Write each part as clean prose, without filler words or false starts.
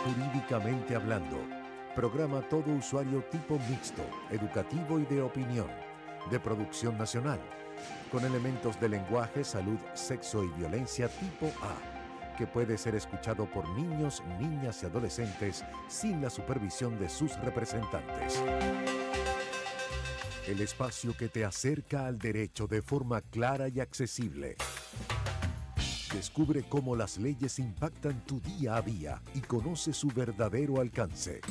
Jurídicamente Hablando, programa todo usuario tipo mixto, educativo y de opinión, de producción nacional, con elementos de lenguaje, salud, sexo y violencia tipo A, que puede ser escuchado por niños, niñas y adolescentes sin la supervisión de sus representantes. El espacio que te acerca al derecho de forma clara y accesible. Descubre cómo las leyes impactan tu día a día y conoce su verdadero alcance.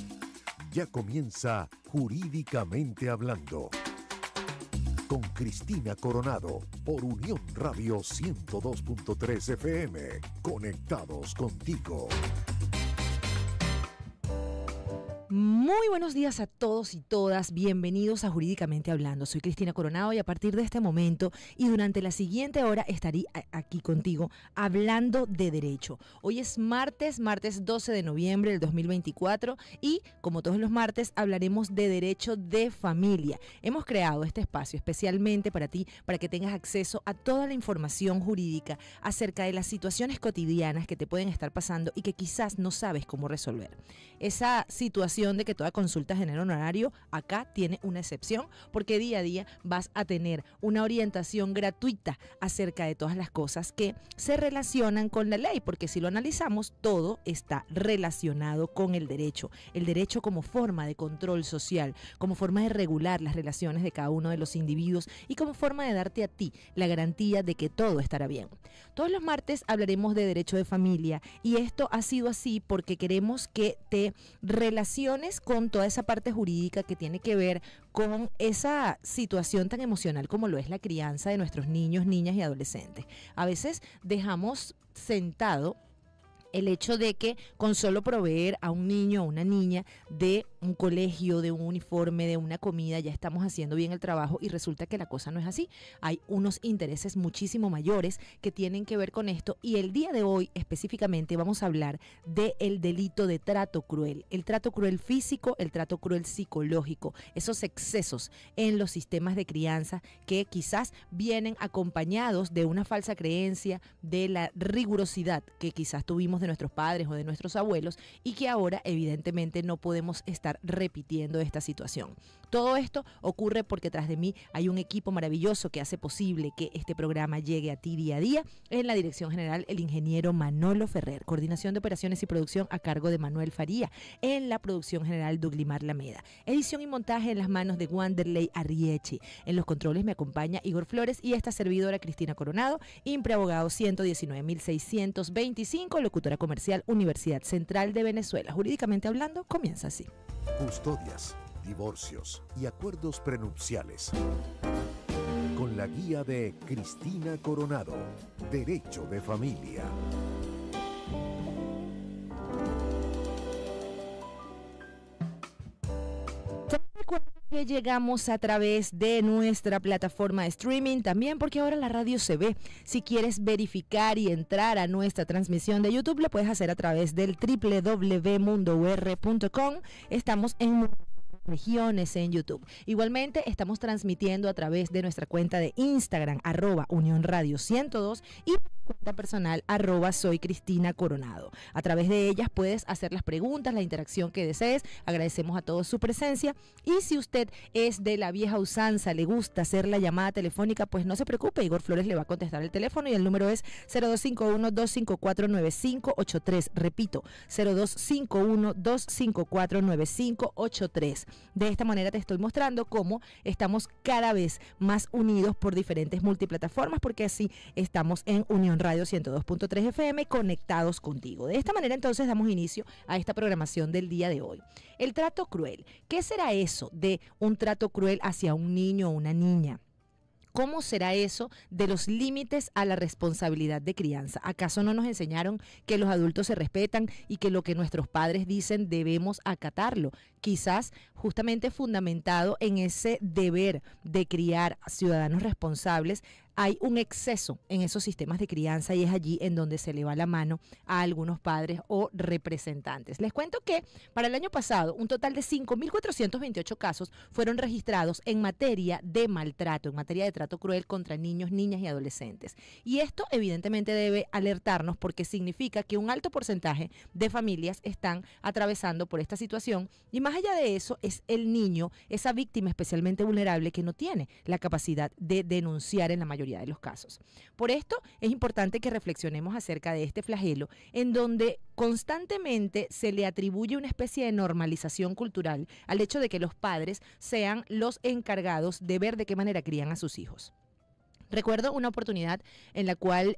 Ya comienza Jurídicamente Hablando. Con Cristina Coronado, por Unión Radio 102.3 FM. Conectados contigo. Muy buenos días a todos y todas, bienvenidos a Jurídicamente Hablando. Soy Cristina Coronado y a partir de este momento y durante la siguiente hora estaré aquí contigo hablando de derecho. Hoy es martes 12 de noviembre del 2024 y como todos los martes hablaremos de derecho de familia. Hemos creado este espacio especialmente para ti, para que tengas acceso a toda la información jurídica acerca de las situaciones cotidianas que te pueden estar pasando y que quizás no sabes cómo resolver. Esa situación de que toda consulta genera honorario, acá tiene una excepción, porque día a día vas a tener una orientación gratuita acerca de todas las cosas que se relacionan con la ley, porque si lo analizamos, todo está relacionado con el derecho como forma de control social, como forma de regular las relaciones de cada uno de los individuos y como forma de darte a ti la garantía de que todo estará bien. Todos los martes hablaremos de derecho de familia y esto ha sido así porque queremos que te relaciones con toda esa parte jurídica que tiene que ver con esa situación tan emocional como lo es la crianza de nuestros niños, niñas y adolescentes. A veces dejamos sentado el hecho de que con solo proveer a un niño o una niña de un colegio, de un uniforme, de una comida, ya estamos haciendo bien el trabajo y resulta que la cosa no es así. Hay unos intereses muchísimo mayores que tienen que ver con esto y el día de hoy específicamente vamos a hablar del delito de trato cruel. El trato cruel físico, el trato cruel psicológico, esos excesos en los sistemas de crianza que quizás vienen acompañados de una falsa creencia de la rigurosidad que quizás tuvimos de nuestros padres o de nuestros abuelos y que ahora evidentemente no podemos estar repitiendo esta situación. Todo esto ocurre porque tras de mí hay un equipo maravilloso que hace posible que este programa llegue a ti día a día. En la dirección general el ingeniero Manolo Ferrer, coordinación de operaciones y producción a cargo de Manuel Faría, en la producción general Duglimar Lameda, edición y montaje en las manos de Wanderley Arrieche, en los controles me acompaña Igor Flores y esta servidora Cristina Coronado, impreabogado 119.625, locutora comercial, Universidad Central de Venezuela. Jurídicamente Hablando comienza así. Custodias, divorcios y acuerdos prenupciales. Con la guía de Cristina Coronado, Derecho de Familia. Que llegamos a través de nuestra plataforma de streaming también porque ahora la radio se ve. Si quieres verificar y entrar a nuestra transmisión de YouTube lo puedes hacer a través del www.mundour.com. Estamos en regiones en YouTube. Igualmente estamos transmitiendo a través de nuestra cuenta de Instagram @Unión Radio 102 y cuenta personal @soy Cristina Coronado. A través de ellas puedes hacer las preguntas, la interacción que desees. Agradecemos a todos su presencia y si usted es de la vieja usanza, le gusta hacer la llamada telefónica, pues no se preocupe, Igor Flores le va a contestar el teléfono y el número es 0251-254-9583. Repito, 0251-254-9583. De esta manera te estoy mostrando cómo estamos cada vez más unidos por diferentes multiplataformas porque así estamos en Unión Radio 102.3 FM conectados contigo. De esta manera entonces damos inicio a esta programación del día de hoy. El trato cruel. ¿Qué será eso de un trato cruel hacia un niño o una niña? ¿Cómo será eso de los límites a la responsabilidad de crianza? ¿Acaso no nos enseñaron que los adultos se respetan y que lo que nuestros padres dicen debemos acatarlo? Quizás justamente fundamentado en ese deber de criar ciudadanos responsables, hay un exceso en esos sistemas de crianza y es allí en donde se le va la mano a algunos padres o representantes. Les cuento que para el año pasado un total de 5.428 casos fueron registrados en materia de maltrato, en materia de trato cruel contra niños, niñas y adolescentes. Y esto evidentemente debe alertarnos porque significa que un alto porcentaje de familias están atravesando por esta situación y más allá de eso es el niño, esa víctima especialmente vulnerable que no tiene la capacidad de denunciar en la mayoría de los casos. Por esto es importante que reflexionemos acerca de este flagelo en donde constantemente se le atribuye una especie de normalización cultural al hecho de que los padres sean los encargados de ver de qué manera crían a sus hijos. Recuerdo una oportunidad en la cual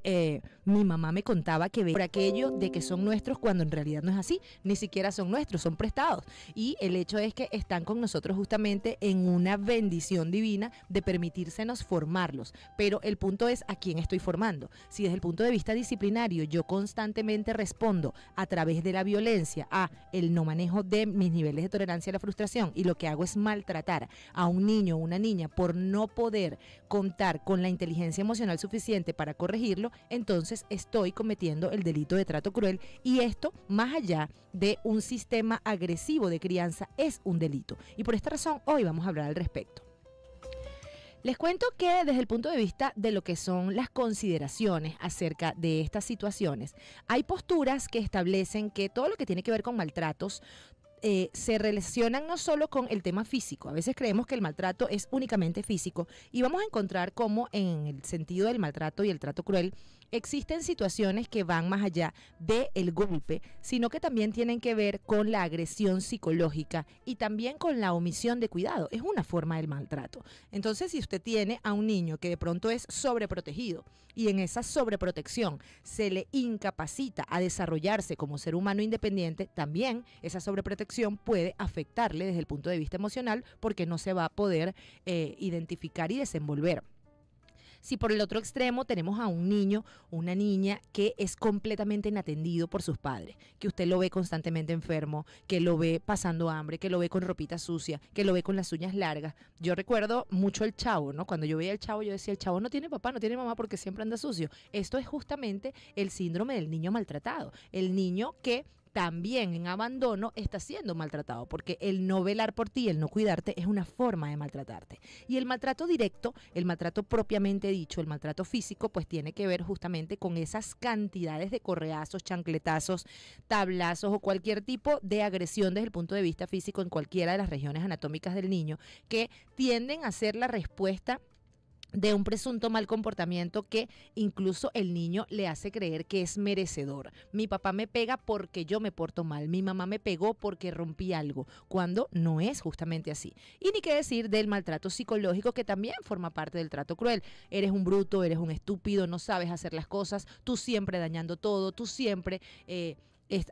mi mamá me contaba que por aquello de que son nuestros cuando en realidad no es así, ni siquiera son nuestros, son prestados. Y el hecho es que están con nosotros justamente en una bendición divina de permitírsenos formarlos. Pero el punto es a quién estoy formando. Si desde el punto de vista disciplinario yo constantemente respondo a través de la violencia a el no manejo de mis niveles de tolerancia a la frustración y lo que hago es maltratar a un niño o una niña por no poder contar con la inteligencia emocional suficiente para corregirlo, entonces estoy cometiendo el delito de trato cruel y esto, más allá de un sistema agresivo de crianza, es un delito. Y por esta razón hoy vamos a hablar al respecto. Les cuento que desde el punto de vista de lo que son las consideraciones acerca de estas situaciones, hay posturas que establecen que todo lo que tiene que ver con maltratos se relacionan no solo con el tema físico. A veces creemos que el maltrato es únicamente físico y vamos a encontrar cómo en el sentido del maltrato y el trato cruel existen situaciones que van más allá del golpe, sino que también tienen que ver con la agresión psicológica y también con la omisión de cuidado. Es una forma del maltrato. Entonces, si usted tiene a un niño que de pronto es sobreprotegido y en esa sobreprotección se le incapacita a desarrollarse como ser humano independiente, también esa sobreprotección puede afectarle desde el punto de vista emocional porque no se va a poder identificar y desenvolver. Si por el otro extremo tenemos a un niño, una niña que es completamente inatendido por sus padres, que usted lo ve constantemente enfermo, que lo ve pasando hambre, que lo ve con ropita sucia, que lo ve con las uñas largas. Yo recuerdo mucho el Chavo, ¿no? Cuando yo veía el Chavo, yo decía, el Chavo no tiene papá, no tiene mamá porque siempre anda sucio. Esto es justamente el síndrome del niño maltratado, el niño que también en abandono está siendo maltratado, porque el no velar por ti, el no cuidarte, es una forma de maltratarte. Y el maltrato directo, el maltrato propiamente dicho, el maltrato físico, pues tiene que ver justamente con esas cantidades de correazos, chancletazos, tablazos o cualquier tipo de agresión desde el punto de vista físico en cualquiera de las regiones anatómicas del niño, que tienden a ser la respuesta de un presunto mal comportamiento que incluso el niño le hace creer que es merecedor. Mi papá me pega porque yo me porto mal, mi mamá me pegó porque rompí algo, cuando no es justamente así. Y ni qué decir del maltrato psicológico, que también forma parte del trato cruel. Eres un bruto, eres un estúpido, no sabes hacer las cosas, tú siempre dañando todo, tú siempre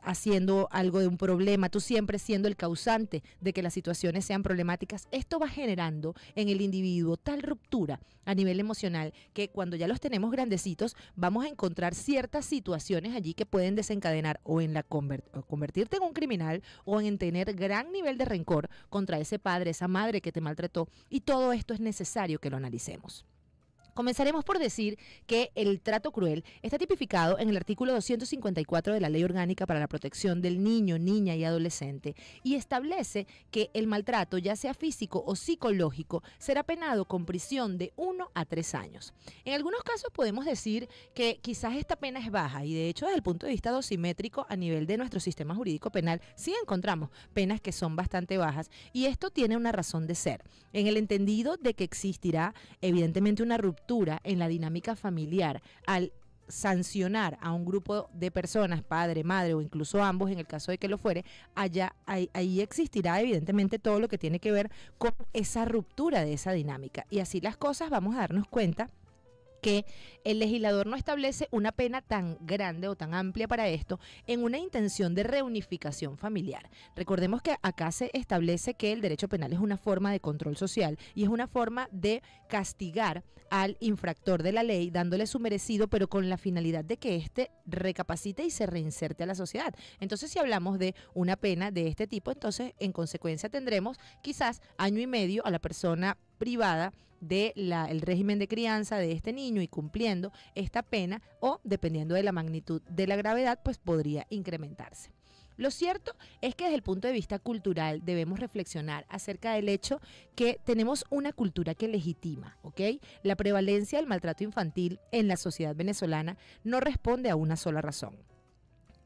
haciendo algo de un problema, tú siempre siendo el causante de que las situaciones sean problemáticas. Esto va generando en el individuo tal ruptura a nivel emocional que cuando ya los tenemos grandecitos vamos a encontrar ciertas situaciones allí que pueden desencadenar o en convertirte en un criminal o en tener gran nivel de rencor contra ese padre, esa madre que te maltrató, y todo esto es necesario que lo analicemos. Comenzaremos por decir que el trato cruel está tipificado en el artículo 254 de la Ley Orgánica para la Protección del Niño, Niña y Adolescente y establece que el maltrato, ya sea físico o psicológico, será penado con prisión de 1 a 3 años. En algunos casos podemos decir que quizás esta pena es baja y de hecho desde el punto de vista dosimétrico a nivel de nuestro sistema jurídico penal sí encontramos penas que son bastante bajas y esto tiene una razón de ser, en el entendido de que existirá evidentemente una ruptura en la dinámica familiar al sancionar a un grupo de personas, padre, madre o incluso ambos en el caso de que lo fuere, ahí existirá evidentemente todo lo que tiene que ver con esa ruptura de esa dinámica. Y así las cosas vamos a darnos cuenta que el legislador no establece una pena tan grande o tan amplia para esto en una intención de reunificación familiar. Recordemos que acá se establece que el derecho penal es una forma de control social y es una forma de castigar al infractor de la ley dándole su merecido, pero con la finalidad de que éste recapacite y se reinserte a la sociedad. Entonces, si hablamos de una pena de este tipo, entonces en consecuencia tendremos quizás 1 año y medio a la persona privada del régimen de crianza de este niño y cumpliendo esta pena, o dependiendo de la magnitud de la gravedad, pues podría incrementarse. Lo cierto es que desde el punto de vista cultural debemos reflexionar acerca del hecho que tenemos una cultura que legitima, ¿ok? La prevalencia del maltrato infantil en la sociedad venezolana no responde a una sola razón.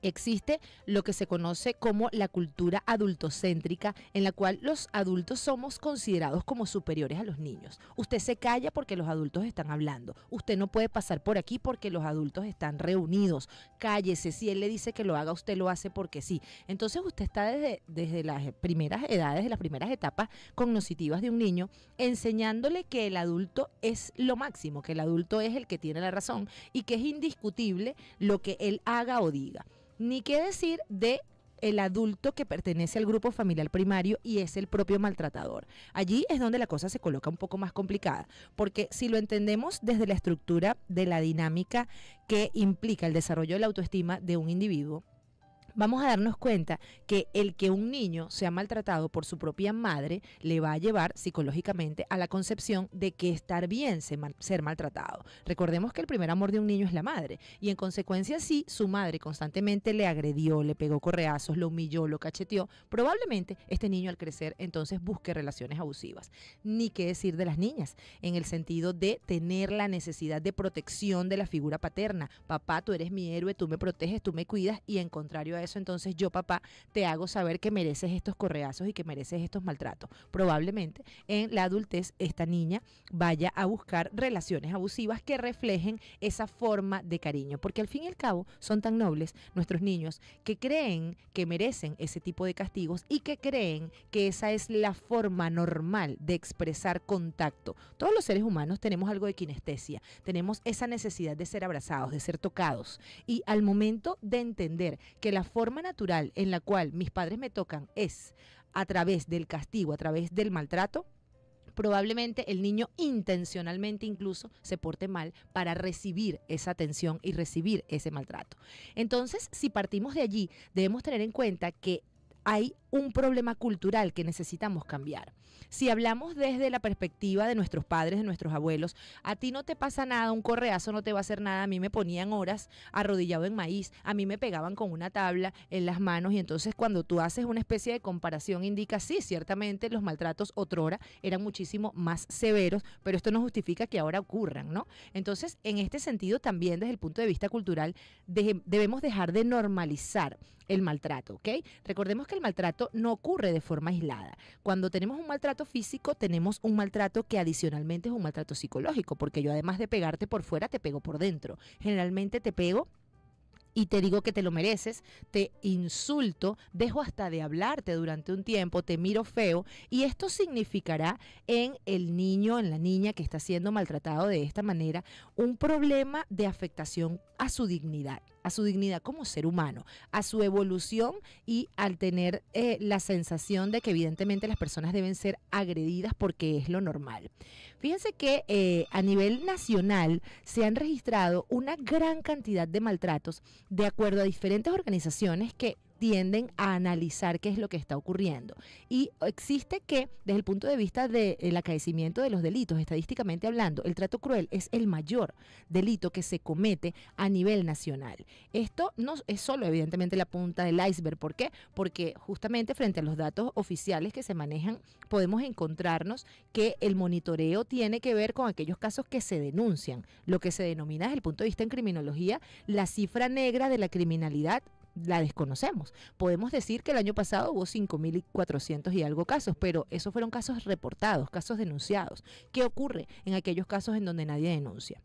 Existe lo que se conoce como la cultura adultocéntrica, en la cual los adultos somos considerados como superiores a los niños. Usted se calla porque los adultos están hablando. Usted no puede pasar por aquí porque los adultos están reunidos. Cállese, si él le dice que lo haga, usted lo hace porque sí. Entonces usted está desde las primeras edades, de las primeras etapas cognitivas de un niño, enseñándole que el adulto es lo máximo, que el adulto es el que tiene la razón y que es indiscutible lo que él haga o diga. Ni qué decir de el adulto que pertenece al grupo familiar primario y es el propio maltratador. Allí es donde la cosa se coloca un poco más complicada, porque si lo entendemos desde la estructura de la dinámica que implica el desarrollo de la autoestima de un individuo, vamos a darnos cuenta que el que un niño sea maltratado por su propia madre le va a llevar psicológicamente a la concepción de que estar bien ser maltratado. Recordemos que el primer amor de un niño es la madre y en consecuencia si su madre constantemente le agredió, le pegó correazos, lo humilló, lo cacheteó, probablemente este niño al crecer entonces busque relaciones abusivas. Ni qué decir de las niñas, en el sentido de tener la necesidad de protección de la figura paterna. Papá, tú eres mi héroe, tú me proteges, tú me cuidas, y en contrario a eso, entonces yo, papá, te hago saber que mereces estos correazos y que mereces estos maltratos. Probablemente en la adultez esta niña vaya a buscar relaciones abusivas que reflejen esa forma de cariño, porque al fin y al cabo son tan nobles nuestros niños que creen que merecen ese tipo de castigos y que creen que esa es la forma normal de expresar contacto. Todos los seres humanos tenemos algo de kinestesia, tenemos esa necesidad de ser abrazados, de ser tocados, y al momento de entender que la forma natural en la cual mis padres me tocan es a través del castigo, a través del maltrato, probablemente el niño intencionalmente incluso se porte mal para recibir esa atención y recibir ese maltrato. Entonces, si partimos de allí, debemos tener en cuenta que hay un problema cultural que necesitamos cambiar. Si hablamos desde la perspectiva de nuestros padres, de nuestros abuelos, a ti no te pasa nada, un correazo no te va a hacer nada. A mí me ponían horas arrodillado en maíz, a mí me pegaban con una tabla en las manos, y entonces cuando tú haces una especie de comparación indica, sí, ciertamente los maltratos otrora eran muchísimo más severos, pero esto no justifica que ahora ocurran, ¿no? Entonces, en este sentido también desde el punto de vista cultural debemos dejar de normalizar el maltrato, ¿ok? Recordemos que el maltrato no ocurre de forma aislada. Cuando tenemos un maltrato físico, tenemos un maltrato que adicionalmente es un maltrato psicológico, porque yo además de pegarte por fuera, te pego por dentro. Generalmente te pego y te digo que te lo mereces, te insulto, dejo hasta de hablarte durante un tiempo, te miro feo, y esto significará en el niño, en la niña que está siendo maltratado de esta manera, un problema de afectación a su dignidad como ser humano, a su evolución, y al tener la sensación de que evidentemente las personas deben ser agredidas porque es lo normal. Fíjense que a nivel nacional se han registrado una gran cantidad de maltratos de acuerdo a diferentes organizaciones que tienden a analizar qué es lo que está ocurriendo. Y existe que, desde el punto de vista del acaecimiento de los delitos, estadísticamente hablando, el trato cruel es el mayor delito que se comete a nivel nacional. Esto no es solo, evidentemente, la punta del iceberg. ¿Por qué? Porque justamente frente a los datos oficiales que se manejan, podemos encontrarnos que el monitoreo tiene que ver con aquellos casos que se denuncian, lo que se denomina desde el punto de vista en criminología la cifra negra de la criminalidad. La desconocemos. Podemos decir que el año pasado hubo 5.400 y algo casos, pero esos fueron casos reportados, casos denunciados. ¿Qué ocurre en aquellos casos en donde nadie denuncia?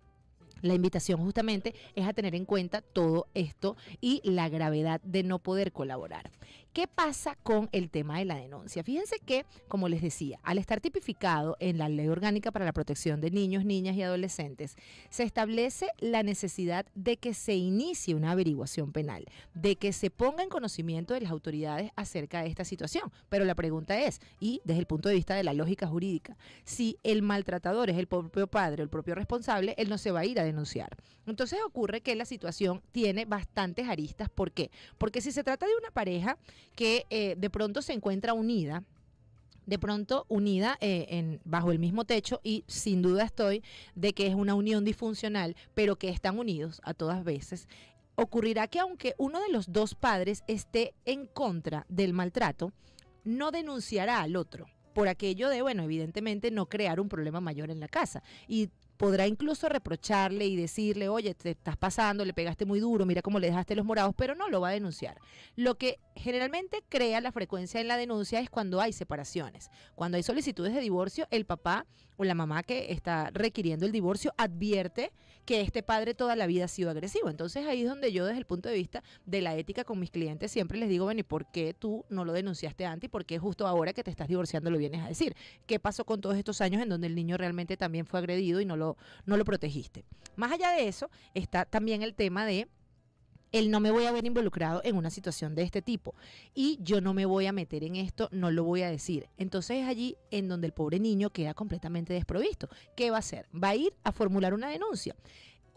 La invitación justamente es a tener en cuenta todo esto y la gravedad de no poder colaborar. ¿Qué pasa con el tema de la denuncia? Fíjense que, como les decía, al estar tipificado en la Ley Orgánica para la Protección de Niños, Niñas y Adolescentes, se establece la necesidad de que se inicie una averiguación penal, de que se ponga en conocimiento de las autoridades acerca de esta situación. Pero la pregunta es, y desde el punto de vista de la lógica jurídica, si el maltratador es el propio padre o el propio responsable, él no se va a ir a denunciar. Entonces ocurre que la situación tiene bastantes aristas. ¿Por qué? Porque si se trata de una pareja que de pronto se encuentra unida, de pronto unida bajo el mismo techo, y sin duda estoy de que es una unión disfuncional, pero que están unidos a todas veces, ocurrirá que aunque uno de los dos padres esté en contra del maltrato, no denunciará al otro por aquello de, bueno, evidentemente no crear un problema mayor en la casa, y podrá incluso reprocharle y decirle, oye, te estás pasando, le pegaste muy duro, mira cómo le dejaste los morados, pero no lo va a denunciar. Lo que generalmente crea la frecuencia en la denuncia es cuando hay separaciones. Cuando hay solicitudes de divorcio, el papá o la mamá que está requiriendo el divorcio advierte que este padre toda la vida ha sido agresivo. Entonces ahí es donde yo, desde el punto de vista de la ética con mis clientes, siempre les digo, bueno, ¿y por qué tú no lo denunciaste antes? ¿Y por qué justo ahora que te estás divorciando lo vienes a decir? ¿Qué pasó con todos estos años en donde el niño realmente también fue agredido y no lo protegiste? Más allá de eso, está también el tema de el no me voy a ver involucrado en una situación de este tipo y yo no me voy a meter en esto, no lo voy a decir. Entonces es allí en donde el pobre niño queda completamente desprovisto. ¿Qué va a hacer? Va a ir a formular una denuncia.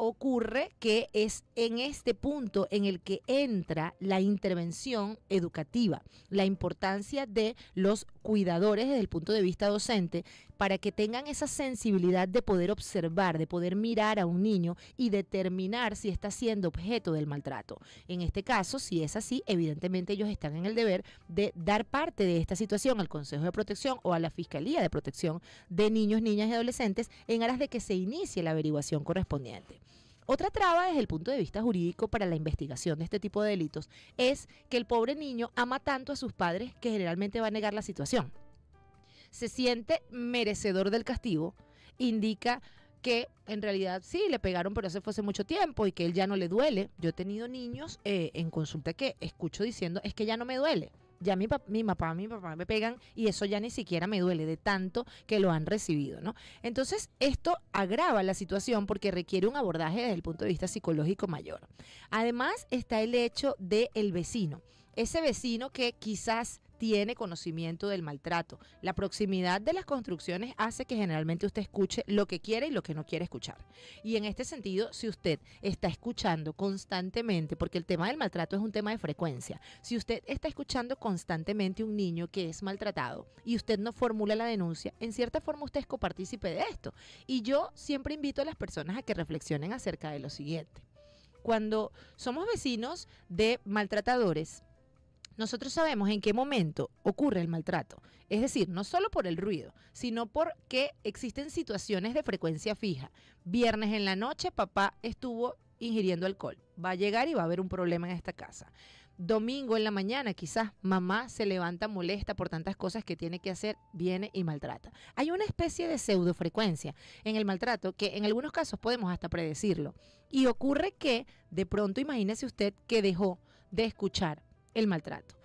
Ocurre que es en este punto en el que entra la intervención educativa, la importancia de los cuidadores desde el punto de vista docente, para que tengan esa sensibilidad de poder observar, de poder mirar a un niño y determinar si está siendo objeto del maltrato. En este caso, si es así, evidentemente ellos están en el deber de dar parte de esta situación al Consejo de Protección o a la Fiscalía de Protección de Niños, Niñas y Adolescentes en aras de que se inicie la averiguación correspondiente. Otra traba desde el punto de vista jurídico para la investigación de este tipo de delitos es que el pobre niño ama tanto a sus padres que generalmente va a negar la situación. Se siente merecedor del castigo, indica que en realidad sí, le pegaron, pero eso fue hace mucho tiempo y que él ya no le duele. Yo he tenido niños en consulta que escucho diciendo, es que ya no me duele. Ya mi papá me pegan y eso ya ni siquiera me duele de tanto que lo han recibido, ¿no? Entonces, esto agrava la situación porque requiere un abordaje desde el punto de vista psicológico mayor. Además, está el hecho del vecino. Ese vecino que quizás tiene conocimiento del maltrato. La proximidad de las construcciones hace que generalmente usted escuche lo que quiere y lo que no quiere escuchar. Y en este sentido, si usted está escuchando constantemente, porque el tema del maltrato es un tema de frecuencia, si usted está escuchando constantemente un niño que es maltratado y usted no formula la denuncia, en cierta forma usted es copartícipe de esto. Y yo siempre invito a las personas a que reflexionen acerca de lo siguiente. Cuando somos vecinos de maltratadores, nosotros sabemos en qué momento ocurre el maltrato, es decir, no solo por el ruido, sino porque existen situaciones de frecuencia fija. Viernes en la noche, papá estuvo ingiriendo alcohol, va a llegar y va a haber un problema en esta casa. Domingo en la mañana, quizás mamá se levanta molesta por tantas cosas que tiene que hacer, viene y maltrata. Hay una especie de pseudofrecuencia en el maltrato que en algunos casos podemos hasta predecirlo. Y ocurre que de pronto imagínese usted que dejó de escuchar el maltrato.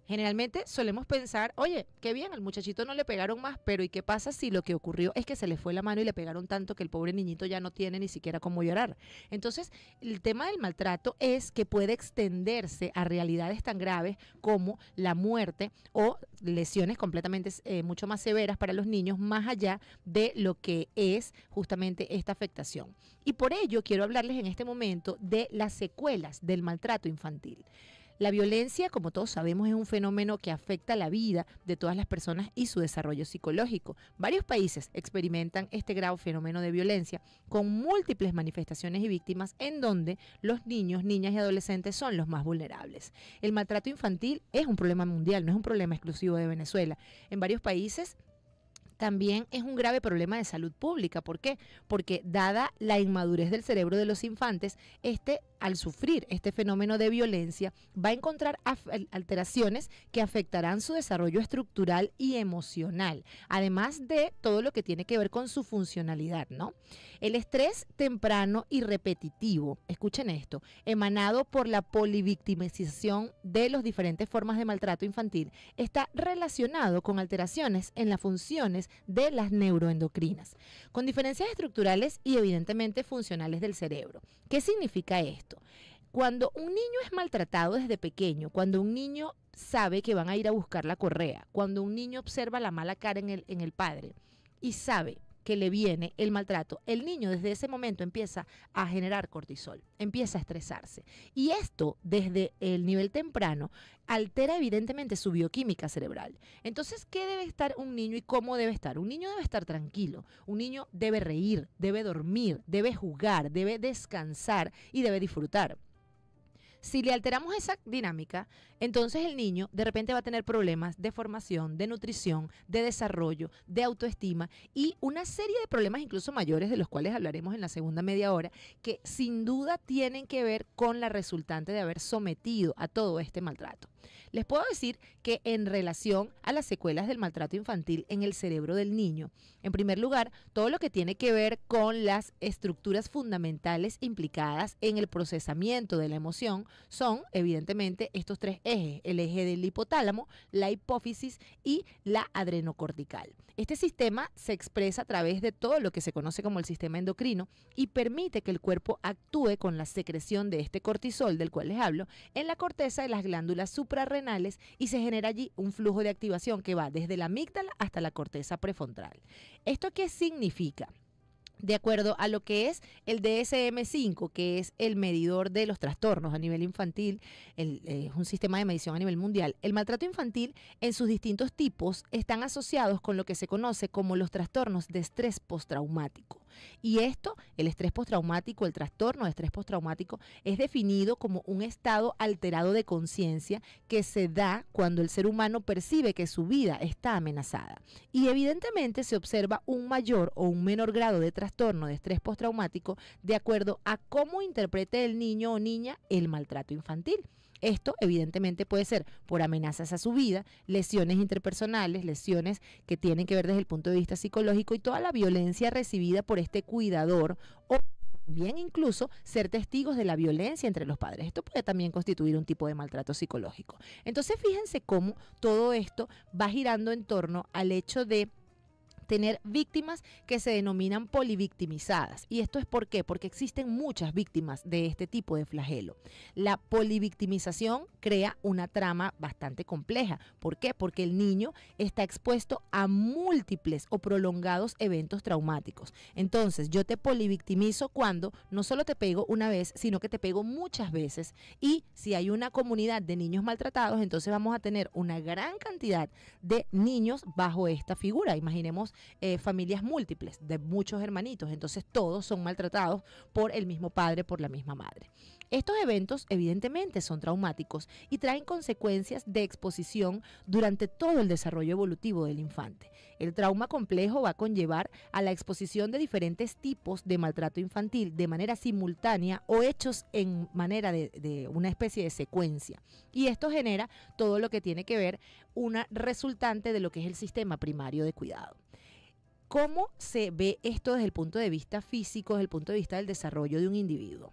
Generalmente solemos pensar, oye, qué bien, al muchachito no le pegaron más, pero ¿y qué pasa si lo que ocurrió es que se le fue la mano y le pegaron tanto que el pobre niñito ya no tiene ni siquiera cómo llorar? Entonces, el tema del maltrato es que puede extenderse a realidades tan graves como la muerte o lesiones completamente mucho más severas para los niños, más allá de lo que es justamente esta afectación. Y por ello quiero hablarles en este momento de las secuelas del maltrato infantil. La violencia, como todos sabemos, es un fenómeno que afecta la vida de todas las personas y su desarrollo psicológico. Varios países experimentan este grave fenómeno de violencia con múltiples manifestaciones y víctimas en donde los niños, niñas y adolescentes son los más vulnerables. El maltrato infantil es un problema mundial, no es un problema exclusivo de Venezuela. En varios países también es un grave problema de salud pública. ¿Por qué? Porque dada la inmadurez del cerebro de los infantes, al sufrir este fenómeno de violencia, va a encontrar alteraciones que afectarán su desarrollo estructural y emocional, además de todo lo que tiene que ver con su funcionalidad, ¿no? El estrés temprano y repetitivo, escuchen esto, emanado por la polivictimización de las diferentes formas de maltrato infantil, está relacionado con alteraciones en las funciones de las neuroendocrinas, con diferencias estructurales y evidentemente funcionales del cerebro. ¿Qué significa esto? Cuando un niño es maltratado desde pequeño, cuando un niño sabe que van a ir a buscar la correa, cuando un niño observa la mala cara en el padre y sabe que le viene el maltrato, el niño desde ese momento empieza a generar cortisol, empieza a estresarse. Y esto, desde el nivel temprano, altera evidentemente su bioquímica cerebral. Entonces, ¿qué debe estar un niño y cómo debe estar? Un niño debe estar tranquilo, un niño debe reír, debe dormir, debe jugar, debe descansar y debe disfrutar. Si le alteramos esa dinámica, entonces el niño de repente va a tener problemas de formación, de nutrición, de desarrollo, de autoestima y una serie de problemas incluso mayores de los cuales hablaremos en la segunda media hora, que sin duda tienen que ver con la resultante de haber sometido a todo este maltrato. Les puedo decir que en relación a las secuelas del maltrato infantil en el cerebro del niño, en primer lugar, todo lo que tiene que ver con las estructuras fundamentales implicadas en el procesamiento de la emoción son, evidentemente, estos tres ejes: el eje del hipotálamo, la hipófisis y la adrenocortical. Este sistema se expresa a través de todo lo que se conoce como el sistema endocrino y permite que el cuerpo actúe con la secreción de este cortisol del cual les hablo en la corteza de las glándulas suprarrenales y se genera allí un flujo de activación que va desde la amígdala hasta la corteza prefrontal. ¿Esto qué significa? De acuerdo a lo que es el DSM-5, que es el medidor de los trastornos a nivel infantil, es un sistema de medición a nivel mundial, el maltrato infantil en sus distintos tipos están asociados con lo que se conoce como los trastornos de estrés postraumático. Y esto, el estrés postraumático, el trastorno de estrés postraumático, es definido como un estado alterado de conciencia que se da cuando el ser humano percibe que su vida está amenazada. Y evidentemente se observa un mayor o un menor grado de trastorno de estrés postraumático de acuerdo a cómo interprete el niño o niña el maltrato infantil. Esto evidentemente puede ser por amenazas a su vida, lesiones interpersonales, lesiones que tienen que ver desde el punto de vista psicológico y toda la violencia recibida por este cuidador o bien incluso ser testigos de la violencia entre los padres. Esto puede también constituir un tipo de maltrato psicológico. Entonces fíjense cómo todo esto va girando en torno al hecho de tener víctimas que se denominan polivictimizadas. ¿Y esto es por qué? Porque existen muchas víctimas de este tipo de flagelo. La polivictimización crea una trama bastante compleja. ¿Por qué? Porque el niño está expuesto a múltiples o prolongados eventos traumáticos. Entonces, yo te polivictimizo cuando no solo te pego una vez, sino que te pego muchas veces. Y si hay una comunidad de niños maltratados, entonces vamos a tener una gran cantidad de niños bajo esta figura. Imaginemos familias múltiples de muchos hermanitos, entonces todos son maltratados por el mismo padre, por la misma madre. Estos eventos evidentemente son traumáticos y traen consecuencias de exposición durante todo el desarrollo evolutivo del infante. El trauma complejo va a conllevar a la exposición de diferentes tipos de maltrato infantil de manera simultánea o hechos en manera de una especie de secuencia. Y esto genera todo lo que tiene que ver una resultante de lo que es el sistema primario de cuidado. ¿Cómo se ve esto desde el punto de vista físico, desde el punto de vista del desarrollo de un individuo?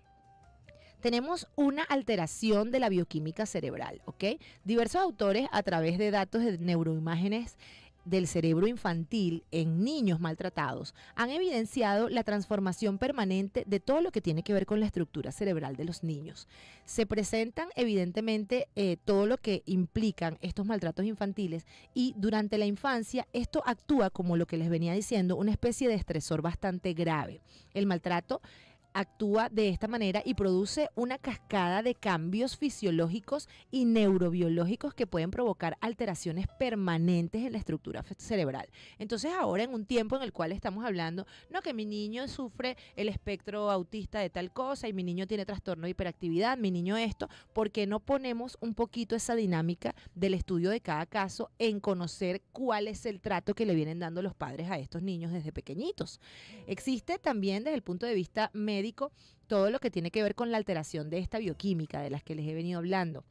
Tenemos una alteración de la bioquímica cerebral, ¿ok? Diversos autores, a través de datos de neuroimágenes del cerebro infantil en niños maltratados, han evidenciado la transformación permanente de todo lo que tiene que ver con la estructura cerebral de los niños. Se presentan evidentemente todo lo que implican estos maltratos infantiles y durante la infancia esto actúa como lo que les venía diciendo, una especie de estresor bastante grave. El maltrato actúa de esta manera y produce una cascada de cambios fisiológicos y neurobiológicos que pueden provocar alteraciones permanentes en la estructura cerebral. Entonces ahora, en un tiempo en el cual estamos hablando, no, que mi niño sufre el espectro autista de tal cosa y mi niño tiene trastorno de hiperactividad, mi niño esto, ¿por qué no ponemos un poquito esa dinámica del estudio de cada caso en conocer cuál es el trato que le vienen dando los padres a estos niños desde pequeñitos? Existe también desde el punto de vista médico todo lo que tiene que ver con la alteración de esta bioquímica de las que les he venido hablando.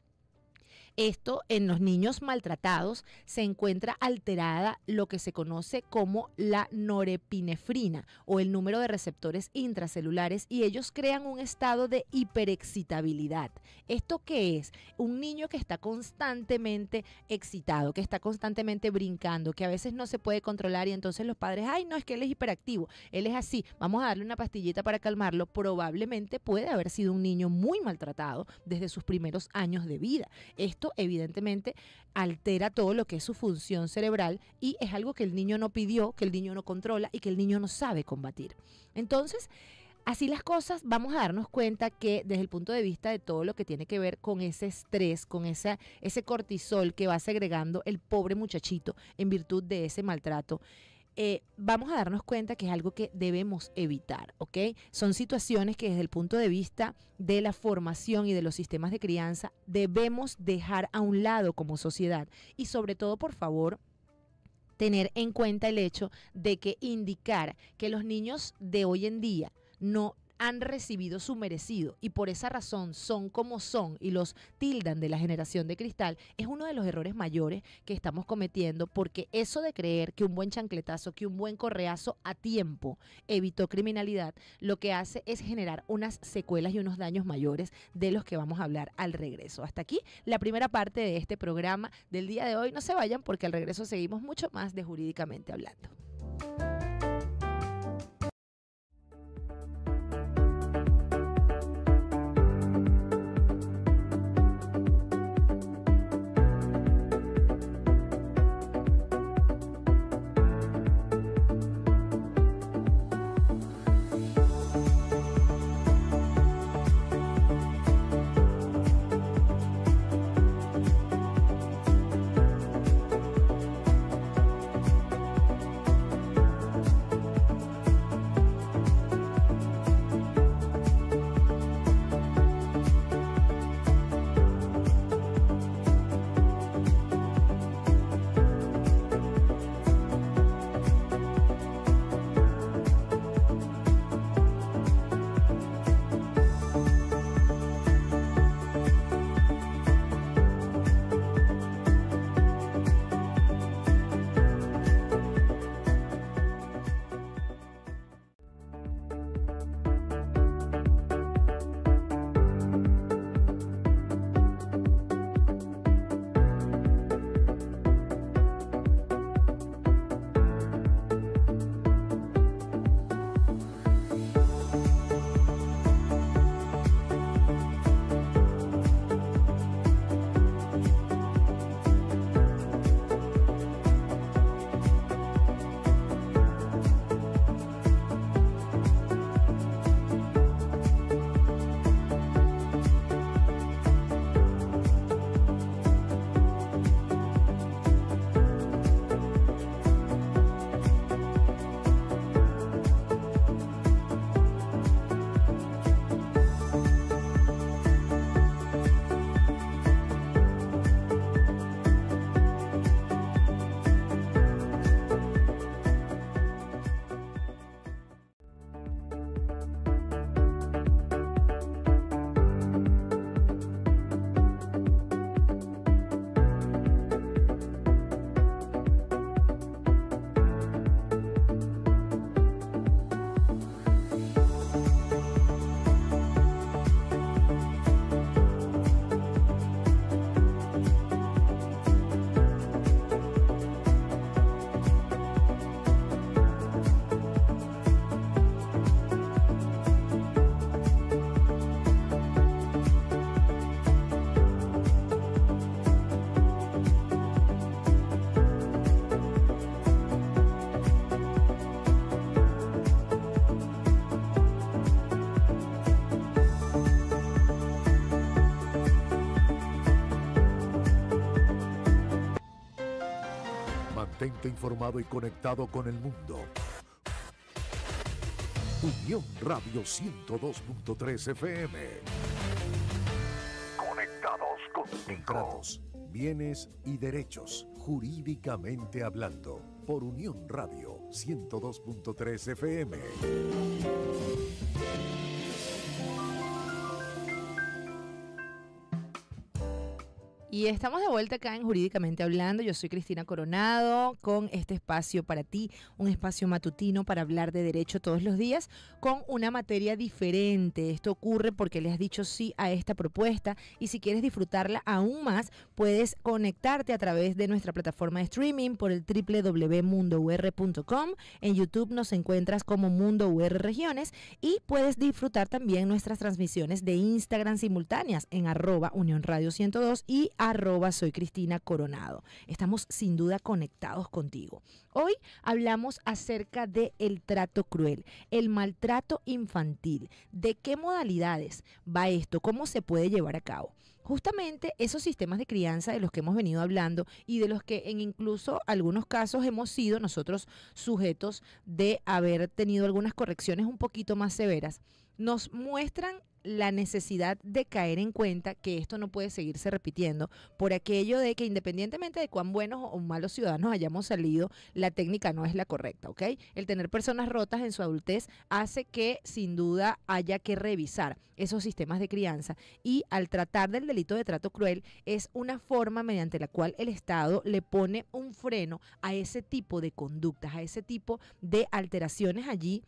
Esto en los niños maltratados se encuentra alterada lo que se conoce como la norepinefrina o el número de receptores intracelulares y ellos crean un estado de hiperexcitabilidad. ¿Esto qué es? Un niño que está constantemente excitado, que está constantemente brincando, que a veces no se puede controlar y entonces los padres, ay no, es que él es hiperactivo, él es así, vamos a darle una pastillita para calmarlo. Probablemente puede haber sido un niño muy maltratado desde sus primeros años de vida. Esto eso evidentemente altera todo lo que es su función cerebral y es algo que el niño no pidió, que el niño no controla y que el niño no sabe combatir. Entonces, así las cosas, vamos a darnos cuenta que desde el punto de vista de todo lo que tiene que ver con ese estrés, con ese cortisol que va segregando el pobre muchachito en virtud de ese maltrato, vamos a darnos cuenta que es algo que debemos evitar, ¿ok? Son situaciones que desde el punto de vista de la formación y de los sistemas de crianza debemos dejar a un lado como sociedad y sobre todo, por favor, tener en cuenta el hecho de que indicar que los niños de hoy en día no han recibido su merecido y por esa razón son como son y los tildan de la generación de cristal, es uno de los errores mayores que estamos cometiendo, porque eso de creer que un buen chancletazo, que un buen correazo a tiempo evitó criminalidad, lo que hace es generar unas secuelas y unos daños mayores de los que vamos a hablar al regreso. Hasta aquí la primera parte de este programa del día de hoy. No se vayan porque al regreso seguimos mucho más de Jurídicamente Hablando. Mantente informado y conectado con el mundo. Unión Radio 102.3 FM. Conectados contigo. Contratos, bienes y derechos, jurídicamente hablando, por Unión Radio 102.3 FM. Y estamos de vuelta acá en Jurídicamente Hablando. Yo soy Cristina Coronado con este espacio para ti, un espacio matutino para hablar de derecho todos los días con una materia diferente. Esto ocurre porque le has dicho sí a esta propuesta y si quieres disfrutarla aún más, puedes conectarte a través de nuestra plataforma de streaming por el www.mundour.com. En YouTube nos encuentras como Mundo UR Regiones y puedes disfrutar también nuestras transmisiones de Instagram simultáneas en @Unión Radio 102 y @soy Cristina Coronado. Estamos sin duda conectados contigo. Hoy hablamos acerca del trato cruel, el maltrato infantil, de qué modalidades va esto, cómo se puede llevar a cabo. Justamente esos sistemas de crianza de los que hemos venido hablando y de los que en incluso algunos casos hemos sido nosotros sujetos de haber tenido algunas correcciones un poquito más severas, nos muestran la necesidad de caer en cuenta que esto no puede seguirse repitiendo por aquello de que independientemente de cuán buenos o malos ciudadanos hayamos salido, la técnica no es la correcta, ¿ok? El tener personas rotas en su adultez hace que sin duda haya que revisar esos sistemas de crianza y al tratar del delito de trato cruel es una forma mediante la cual el Estado le pone un freno a ese tipo de conductas, a ese tipo de alteraciones allí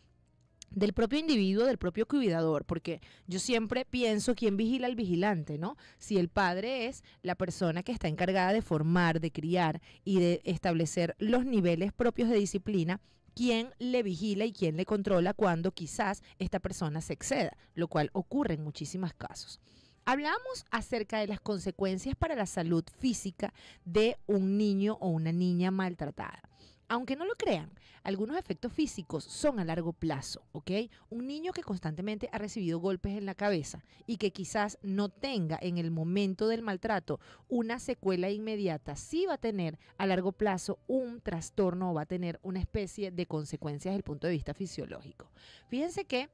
del propio individuo, del propio cuidador, porque yo siempre pienso quién vigila al vigilante, ¿no? Si el padre es la persona que está encargada de formar, de criar y de establecer los niveles propios de disciplina, ¿quién le vigila y quién le controla cuando quizás esta persona se exceda? Lo cual ocurre en muchísimos casos. Hablamos acerca de las consecuencias para la salud física de un niño o una niña maltratada. Aunque no lo crean, algunos efectos físicos son a largo plazo, ¿ok? Un niño que constantemente ha recibido golpes en la cabeza y que quizás no tenga en el momento del maltrato una secuela inmediata, sí va a tener a largo plazo un trastorno o va a tener una especie de consecuencias desde el punto de vista fisiológico. Fíjense que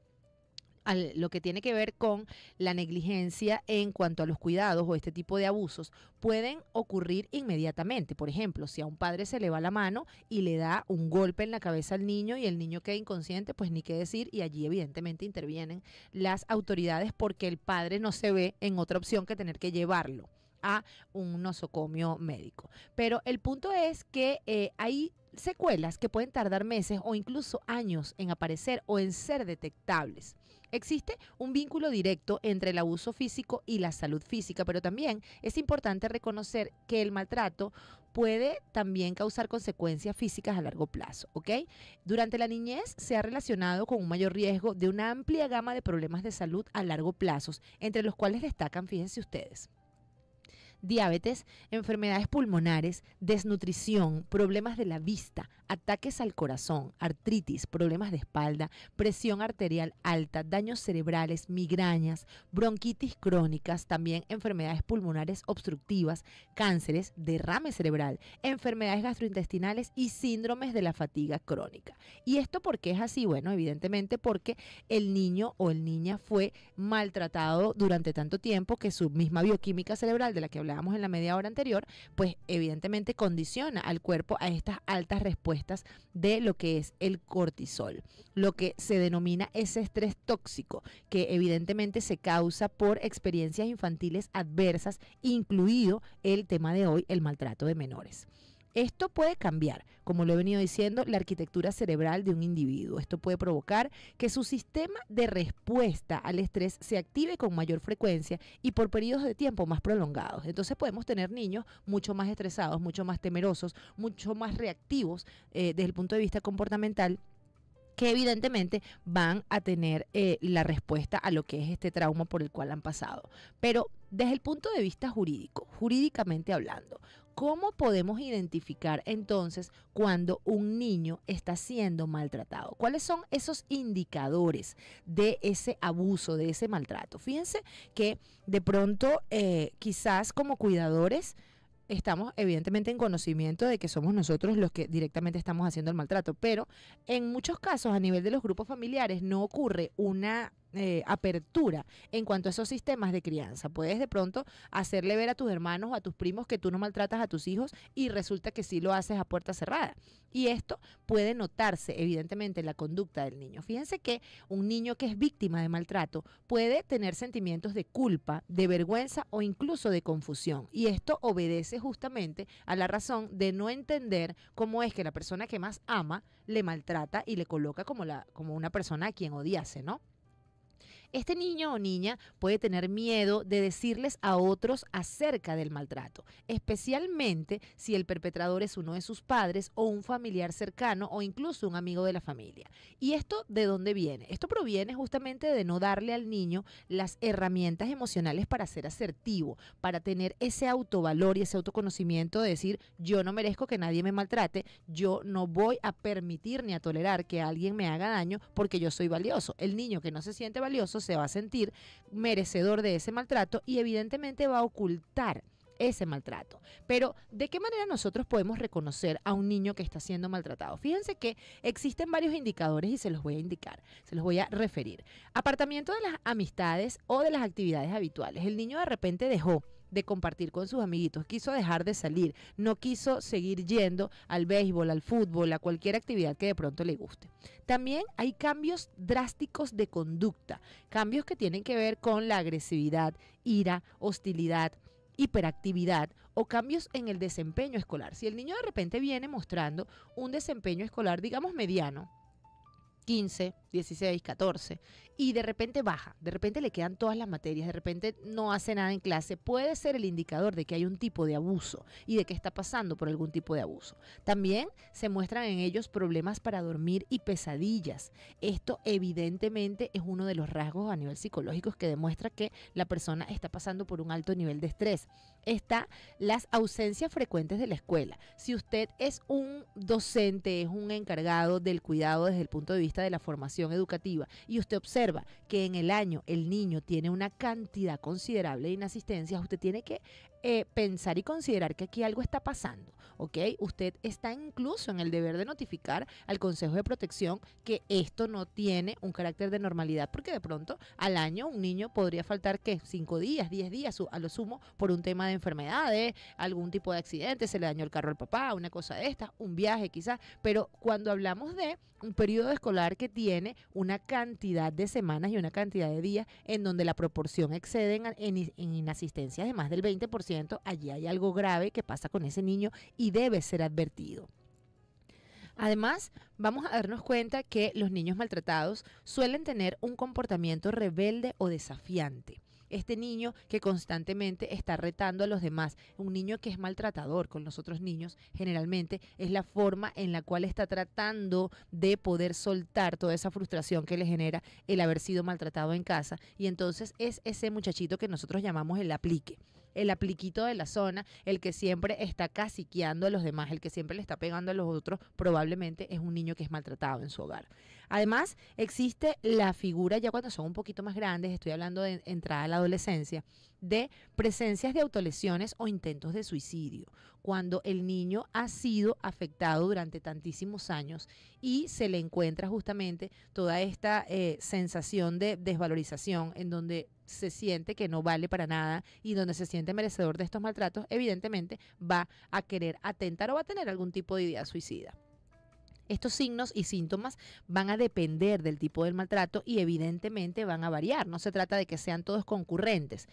lo que tiene que ver con la negligencia en cuanto a los cuidados o este tipo de abusos pueden ocurrir inmediatamente. Por ejemplo, si a un padre se le va la mano y le da un golpe en la cabeza al niño y el niño queda inconsciente, pues ni qué decir, y allí evidentemente intervienen las autoridades porque el padre no se ve en otra opción que tener que llevarlo a un nosocomio médico. Pero el punto es que hay secuelas que pueden tardar meses o incluso años en aparecer o en ser detectables. Existe un vínculo directo entre el abuso físico y la salud física, pero también es importante reconocer que el maltrato puede también causar consecuencias físicas a largo plazo, ¿ok? Durante la niñez se ha relacionado con un mayor riesgo de una amplia gama de problemas de salud a largo plazo, entre los cuales destacan, fíjense ustedes, diabetes, enfermedades pulmonares, desnutrición, problemas de la vista, ataques al corazón, artritis, problemas de espalda, presión arterial alta, daños cerebrales, migrañas, bronquitis crónicas, también enfermedades pulmonares obstructivas, cánceres, derrame cerebral, enfermedades gastrointestinales y síndromes de la fatiga crónica. ¿Y esto por qué es así? Bueno, evidentemente porque el niño o el niña fue maltratado durante tanto tiempo que su misma bioquímica cerebral de la que hablábamos en la media hora anterior, pues evidentemente condiciona al cuerpo a estas altas respuestas de lo que es el cortisol, lo que se denomina ese estrés tóxico, que evidentemente se causa por experiencias infantiles adversas, incluido el tema de hoy, el maltrato de menores. Esto puede cambiar, como lo he venido diciendo, la arquitectura cerebral de un individuo. Esto puede provocar que su sistema de respuesta al estrés se active con mayor frecuencia y por periodos de tiempo más prolongados. Entonces podemos tener niños mucho más estresados, mucho más temerosos, mucho más reactivos desde el punto de vista comportamental, que evidentemente van a tener la respuesta a lo que es este trauma por el cual han pasado. Pero desde el punto de vista jurídico, jurídicamente hablando, ¿cómo podemos identificar entonces cuando un niño está siendo maltratado? ¿Cuáles son esos indicadores de ese abuso, de ese maltrato? Fíjense que de pronto quizás como cuidadores estamos evidentemente en conocimiento de que somos nosotros los que directamente estamos haciendo el maltrato, pero en muchos casos a nivel de los grupos familiares no ocurre una apertura en cuanto a esos sistemas de crianza. Puedes de pronto hacerle ver a tus hermanos o a tus primos que tú no maltratas a tus hijos y resulta que sí lo haces a puerta cerrada. Y esto puede notarse evidentemente en la conducta del niño. Fíjense que un niño que es víctima de maltrato puede tener sentimientos de culpa, de vergüenza o incluso de confusión. Y esto obedece justamente a la razón de no entender cómo es que la persona que más ama le maltrata y le coloca como una persona a quien odiase, ¿no? Este niño o niña puede tener miedo de decirles a otros acerca del maltrato, especialmente si el perpetrador es uno de sus padres o un familiar cercano o incluso un amigo de la familia. ¿Y esto de dónde viene? Esto proviene justamente de no darle al niño las herramientas emocionales para ser asertivo, para tener ese autovalor y ese autoconocimiento de decir, yo no merezco que nadie me maltrate, yo no voy a permitir ni a tolerar que alguien me haga daño porque yo soy valioso. El niño que no se siente valioso se va a sentir merecedor de ese maltrato y evidentemente va a ocultar ese maltrato. Pero, ¿de qué manera nosotros podemos reconocer a un niño que está siendo maltratado? Fíjense que existen varios indicadores y se los voy a indicar, se los voy a referir. Apartamiento de las amistades o de las actividades habituales. El niño de repente dejó de compartir con sus amiguitos, quiso dejar de salir, no quiso seguir yendo al béisbol, al fútbol, a cualquier actividad que de pronto le guste. También hay cambios drásticos de conducta, cambios que tienen que ver con la agresividad, ira, hostilidad, hiperactividad o cambios en el desempeño escolar. Si el niño de repente viene mostrando un desempeño escolar, digamos mediano, 15, 16, 14, y de repente baja, de repente le quedan todas las materias, de repente no hace nada en clase, puede ser el indicador de que hay un tipo de abuso y de que está pasando por algún tipo de abuso. También se muestran en ellos problemas para dormir y pesadillas. Esto evidentemente es uno de los rasgos a nivel psicológico que demuestra que la persona está pasando por un alto nivel de estrés. Está las ausencias frecuentes de la escuela. Si usted es un docente, es un encargado del cuidado desde el punto de vista de la formación educativa y usted observa que en el año el niño tiene una cantidad considerable de inasistencias, usted tiene que pensar y considerar que aquí algo está pasando, ¿ok? Usted está incluso en el deber de notificar al Consejo de Protección que esto no tiene un carácter de normalidad, porque de pronto al año un niño podría faltar, ¿qué? 5 días, 10 días a lo sumo por un tema de enfermedades, algún tipo de accidente, se le dañó el carro al papá, una cosa de estas, un viaje quizás, pero cuando hablamos de un periodo escolar que tiene una cantidad de semanas y una cantidad de días en donde la proporción excede en inasistencias de más del 20%, allí hay algo grave que pasa con ese niño y debe ser advertido. Además, vamos a darnos cuenta que los niños maltratados suelen tener un comportamiento rebelde o desafiante. Este niño que constantemente está retando a los demás, un niño que es maltratador con los otros niños, generalmente es la forma en la cual está tratando de poder soltar toda esa frustración que le genera el haber sido maltratado en casa. Y entonces es ese muchachito que nosotros llamamos el aplique. El apliquito de la zona, el que siempre está caciqueando a los demás, el que siempre le está pegando a los otros, probablemente es un niño que es maltratado en su hogar. Además, existe la figura, ya cuando son un poquito más grandes, estoy hablando de entrada a la adolescencia, de presencias de autolesiones o intentos de suicidio, cuando el niño ha sido afectado durante tantísimos años y se le encuentra justamente toda esta sensación de desvalorización en donde se siente que no vale para nada y donde se siente merecedor de estos maltratos, evidentemente va a querer atentar o va a tener algún tipo de idea suicida. Estos signos y síntomas van a depender del tipo del maltrato y evidentemente van a variar. No se trata de que sean todos concurrentes.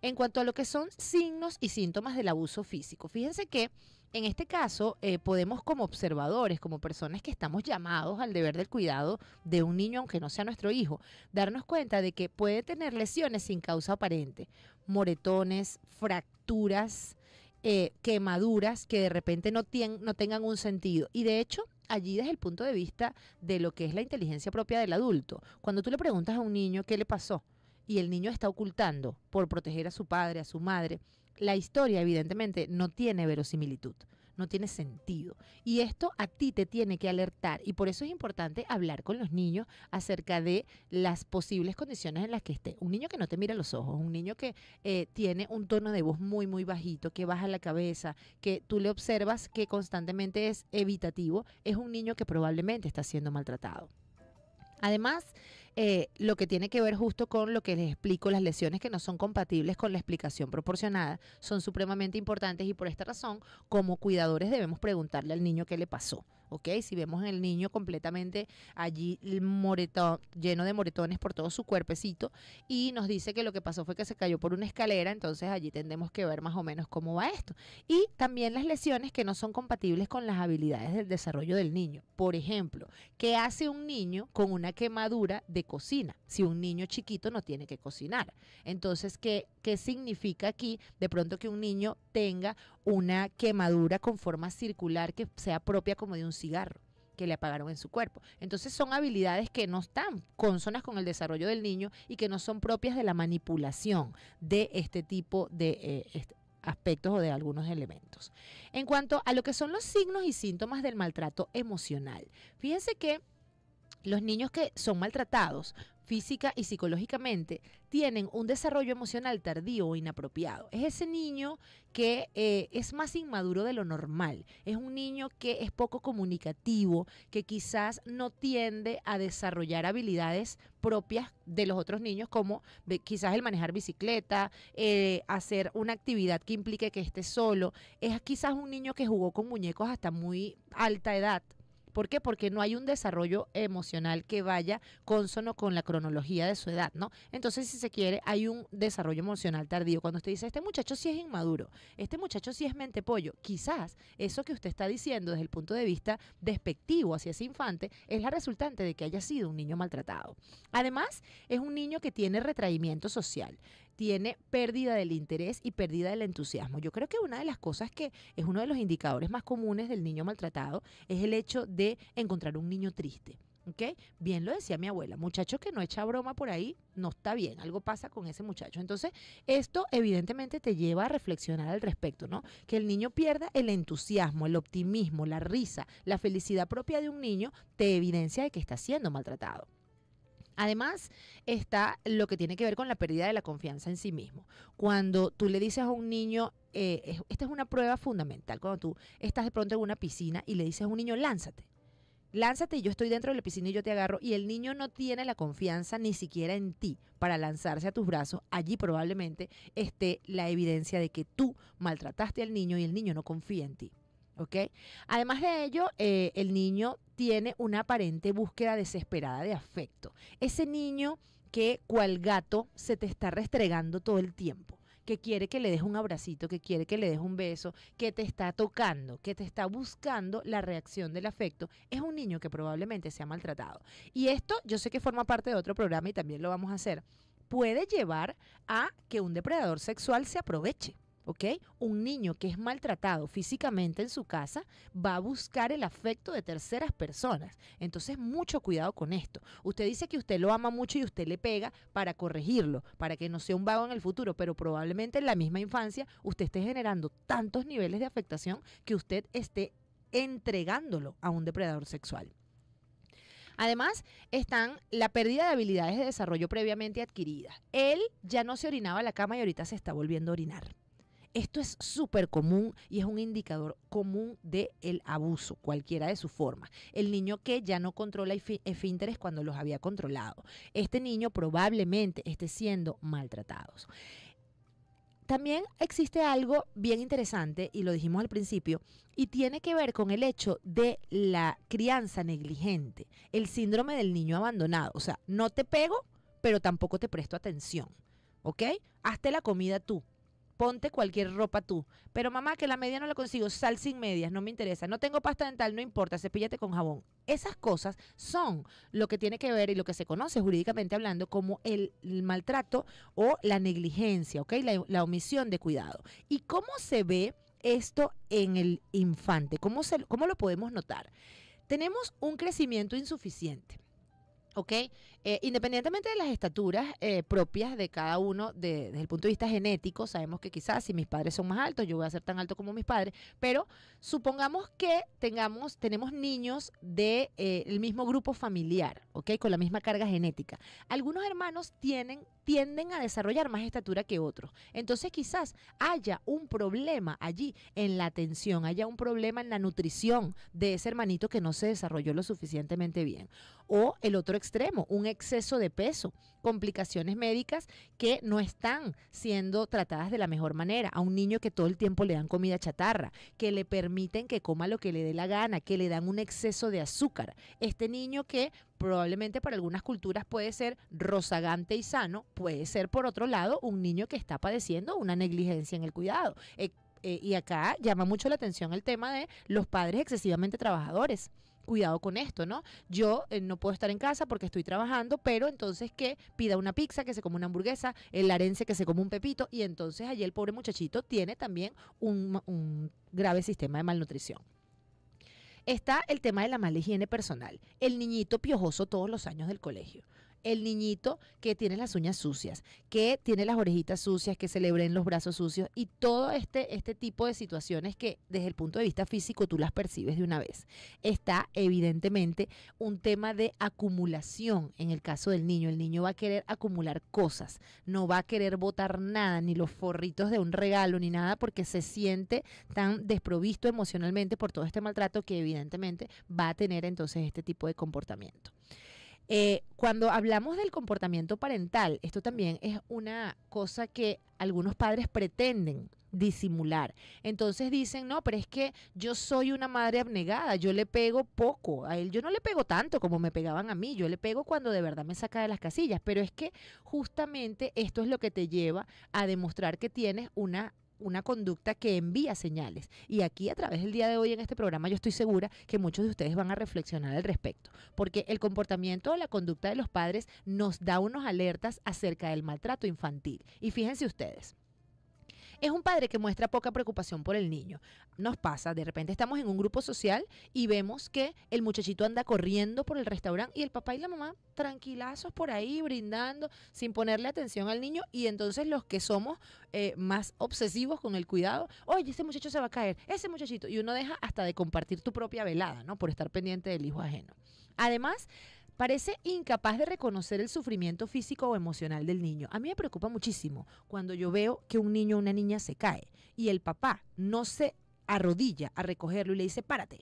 En cuanto a lo que son signos y síntomas del abuso físico, fíjense que en este caso podemos como observadores, como personas que estamos llamados al deber del cuidado de un niño, aunque no sea nuestro hijo, darnos cuenta de que puede tener lesiones sin causa aparente, moretones, fracturas, quemaduras que de repente no tengan un sentido. Y de hecho, allí desde el punto de vista de lo que es la inteligencia propia del adulto, cuando tú le preguntas a un niño qué le pasó y el niño está ocultando por proteger a su padre, a su madre, la historia evidentemente no tiene verosimilitud, no tiene sentido. Y esto a ti te tiene que alertar y por eso es importante hablar con los niños acerca de las posibles condiciones en las que esté. Un niño que no te mira a los ojos, un niño que tiene un tono de voz muy, muy bajito, que baja la cabeza, que tú le observas que constantemente es evitativo, es un niño que probablemente está siendo maltratado. Además, lo que tiene que ver justo con lo que les explico, las lesiones que no son compatibles con la explicación proporcionada, son supremamente importantes y por esta razón, como cuidadores debemos preguntarle al niño qué le pasó. ¿ok? Si vemos el niño completamente allí moretón, lleno de moretones por todo su cuerpecito y nos dice que lo que pasó fue que se cayó por una escalera, entonces allí tendremos que ver más o menos cómo va esto. Y también las lesiones que no son compatibles con las habilidades del desarrollo del niño. Por ejemplo, ¿qué hace un niño con una quemadura de cocina? Si un niño chiquito no tiene que cocinar. Entonces, ¿qué significa aquí? De pronto que un niño tenga una quemadura con forma circular que sea propia como de un cigarro que le apagaron en su cuerpo. Entonces son habilidades que no están consonas con el desarrollo del niño y que no son propias de la manipulación de este tipo de aspectos o de algunos elementos. En cuanto a lo que son los signos y síntomas del maltrato emocional, fíjense que los niños que son maltratados física y psicológicamente tienen un desarrollo emocional tardío o inapropiado. Es ese niño que es más inmaduro de lo normal. Es un niño que es poco comunicativo, que quizás no tiende a desarrollar habilidades propias de los otros niños, como quizás el manejar bicicleta, hacer una actividad que implique que esté solo. Es quizás un niño que jugó con muñecos hasta muy alta edad. ¿Por qué? Porque no hay un desarrollo emocional que vaya consono con la cronología de su edad, ¿no? Entonces, si se quiere, hay un desarrollo emocional tardío. Cuando usted dice, este muchacho sí es inmaduro, este muchacho sí es mente pollo, quizás eso que usted está diciendo desde el punto de vista despectivo hacia ese infante es la resultante de que haya sido un niño maltratado. Además, es un niño que tiene retraimiento social, tiene pérdida del interés y pérdida del entusiasmo. Yo creo que una de las cosas que es uno de los indicadores más comunes del niño maltratado es el hecho de encontrar un niño triste. ¿Ok? Bien lo decía mi abuela, muchacho que no echa broma por ahí, no está bien, algo pasa con ese muchacho. Entonces, esto evidentemente te lleva a reflexionar al respecto, ¿no? Que el niño pierda el entusiasmo, el optimismo, la risa, la felicidad propia de un niño te evidencia de que está siendo maltratado. Además, está lo que tiene que ver con la pérdida de la confianza en sí mismo. Cuando tú le dices a un niño, esta es una prueba fundamental, cuando tú estás de pronto en una piscina y le dices a un niño, lánzate. Lánzate y yo estoy dentro de la piscina y yo te agarro y el niño no tiene la confianza ni siquiera en ti para lanzarse a tus brazos, allí probablemente esté la evidencia de que tú maltrataste al niño y el niño no confía en ti. ¿Ok? Además de ello, el niño tiene una aparente búsqueda desesperada de afecto. Ese niño que cual gato se te está restregando todo el tiempo, que quiere que le des un abracito, que quiere que le des un beso, que te está tocando, que te está buscando la reacción del afecto, es un niño que probablemente se ha maltratado. Y esto yo sé que forma parte de otro programa y también lo vamos a hacer, puede llevar a que un depredador sexual se aproveche. ¿Ok? Un niño que es maltratado físicamente en su casa va a buscar el afecto de terceras personas. Entonces, mucho cuidado con esto. Usted dice que usted lo ama mucho y usted le pega para corregirlo, para que no sea un vago en el futuro, pero probablemente en la misma infancia usted esté generando tantos niveles de afectación que usted esté entregándolo a un depredador sexual. Además, están la pérdida de habilidades de desarrollo previamente adquiridas. Él ya no se orinaba en la cama y ahorita se está volviendo a orinar. Esto es súper común y es un indicador común del abuso, cualquiera de sus formas. El niño que ya no controla esfínteres cuando los había controlado. Este niño probablemente esté siendo maltratado. También existe algo bien interesante, y lo dijimos al principio, y tiene que ver con el hecho de la crianza negligente, el síndrome del niño abandonado. O sea, no te pego, pero tampoco te presto atención, ¿ok? Hazte la comida tú. Ponte cualquier ropa tú. Pero mamá, que la media no la consigo, sal sin medias, no me interesa. No tengo pasta dental, no importa, cepíllate con jabón. Esas cosas son lo que tiene que ver y lo que se conoce jurídicamente hablando como el maltrato o la negligencia, ¿ok? La omisión de cuidado. ¿Y cómo se ve esto en el infante? ¿Cómo lo podemos notar? Tenemos un crecimiento insuficiente. ¿Ok? Independientemente de las estaturas propias de cada uno desde el punto de vista genético, sabemos que quizás si mis padres son más altos, yo voy a ser tan alto como mis padres, pero supongamos que tenemos niños del mismo grupo familiar, ¿ok? Con la misma carga genética. Algunos hermanos tienden a desarrollar más estatura que otros. Entonces quizás haya un problema allí en la atención, haya un problema en la nutrición de ese hermanito que no se desarrolló lo suficientemente bien. O el otro extremo, un exceso de peso, complicaciones médicas que no están siendo tratadas de la mejor manera. A un niño que todo el tiempo le dan comida chatarra, que le permiten que coma lo que le dé la gana, que le dan un exceso de azúcar. Este niño que probablemente para algunas culturas puede ser rozagante y sano, puede ser por otro lado un niño que está padeciendo una negligencia en el cuidado. Y acá llama mucho la atención el tema de los padres excesivamente trabajadores. Cuidado con esto, ¿no? Yo no puedo estar en casa porque estoy trabajando, pero entonces que pida una pizza, que se come una hamburguesa, el larense que se come un pepito, y entonces allí el pobre muchachito tiene también un grave sistema de malnutrición. Está el tema de la mala higiene personal. El niñito piojoso todos los años del colegio. El niñito que tiene las uñas sucias, que tiene las orejitas sucias, que se le ven los brazos sucios y todo este tipo de situaciones que desde el punto de vista físico tú las percibes de una vez. Está evidentemente un tema de acumulación en el caso del niño. El niño va a querer acumular cosas, no va a querer botar nada, ni los forritos de un regalo, ni nada, porque se siente tan desprovisto emocionalmente por todo este maltrato que evidentemente va a tener entonces este tipo de comportamiento. Cuando hablamos del comportamiento parental, esto también es una cosa que algunos padres pretenden disimular. Entonces dicen, no, pero es que yo soy una madre abnegada, yo le pego poco a él, yo no le pego tanto como me pegaban a mí, yo le pego cuando de verdad me saca de las casillas, pero es que justamente esto es lo que te lleva a demostrar que tienes una conducta que envía señales. Y aquí a través del día de hoy en este programa yo estoy segura que muchos de ustedes van a reflexionar al respecto, porque el comportamiento o la conducta de los padres nos da unos alertas acerca del maltrato infantil. Y fíjense ustedes, es un padre que muestra poca preocupación por el niño. Nos pasa, de repente estamos en un grupo social y vemos que el muchachito anda corriendo por el restaurante y el papá y la mamá tranquilazos por ahí, brindando, sin ponerle atención al niño. Y entonces los que somos más obsesivos con el cuidado, oye, ese muchacho se va a caer, ese muchachito. Y uno deja hasta de compartir tu propia velada, ¿no? Por estar pendiente del hijo ajeno. Además, parece incapaz de reconocer el sufrimiento físico o emocional del niño. A mí me preocupa muchísimo cuando yo veo que un niño o una niña se cae y el papá no se arrodilla a recogerlo y le dice, párate,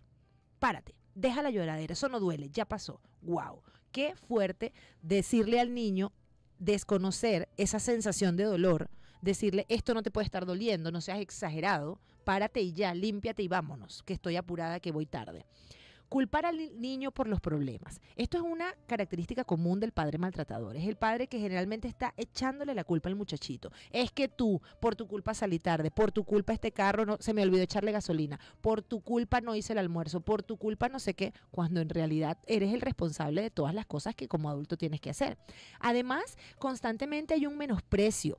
deja la lloradera, eso no duele, ya pasó. ¡Wow! Qué fuerte decirle al niño, desconocer esa sensación de dolor, decirle, esto no te puede estar doliendo, no seas exagerado, párate y ya, límpiate y vámonos, que estoy apurada, que voy tarde. Culpar al niño por los problemas. Esto es una característica común del padre maltratador. Es el padre que generalmente está echándole la culpa al muchachito. Es que tú, por tu culpa salí tarde, por tu culpa este carro no, se me olvidó echarle gasolina, por tu culpa no hice el almuerzo, por tu culpa no sé qué, cuando en realidad eres el responsable de todas las cosas que como adulto tienes que hacer. Además, constantemente hay un menosprecio.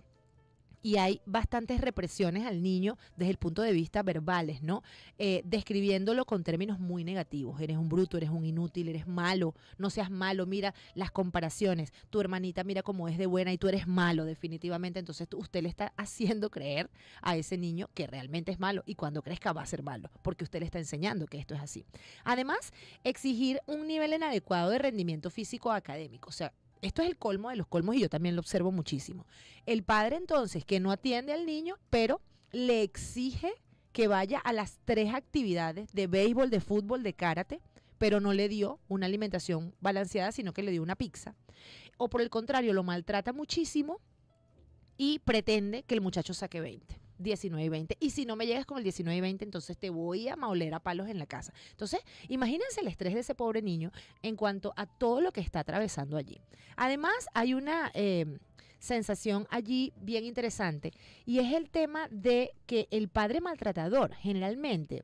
Y hay bastantes represiones al niño desde el punto de vista verbales, ¿no? Describiéndolo con términos muy negativos. Eres un bruto, eres un inútil, eres malo, no seas malo. Mira las comparaciones. Tu hermanita mira cómo es de buena y tú eres malo, definitivamente. Entonces usted le está haciendo creer a ese niño que realmente es malo y cuando crezca va a ser malo, porque usted le está enseñando que esto es así. Además, exigir un nivel inadecuado de rendimiento físico académico. O sea, esto es el colmo de los colmos y yo también lo observo muchísimo. El padre entonces que no atiende al niño, pero le exige que vaya a las 3 actividades de béisbol, de fútbol, de karate, pero no le dio una alimentación balanceada, sino que le dio una pizza. O por el contrario, lo maltrata muchísimo y pretende que el muchacho saque 20. 19 y 20. Y si no me llegas con el 19 y 20, entonces te voy a mauler a palos en la casa. Entonces, imagínense el estrés de ese pobre niño en cuanto a todo lo que está atravesando allí. Además, hay una sensación allí bien interesante y es el tema de que el padre maltratador generalmente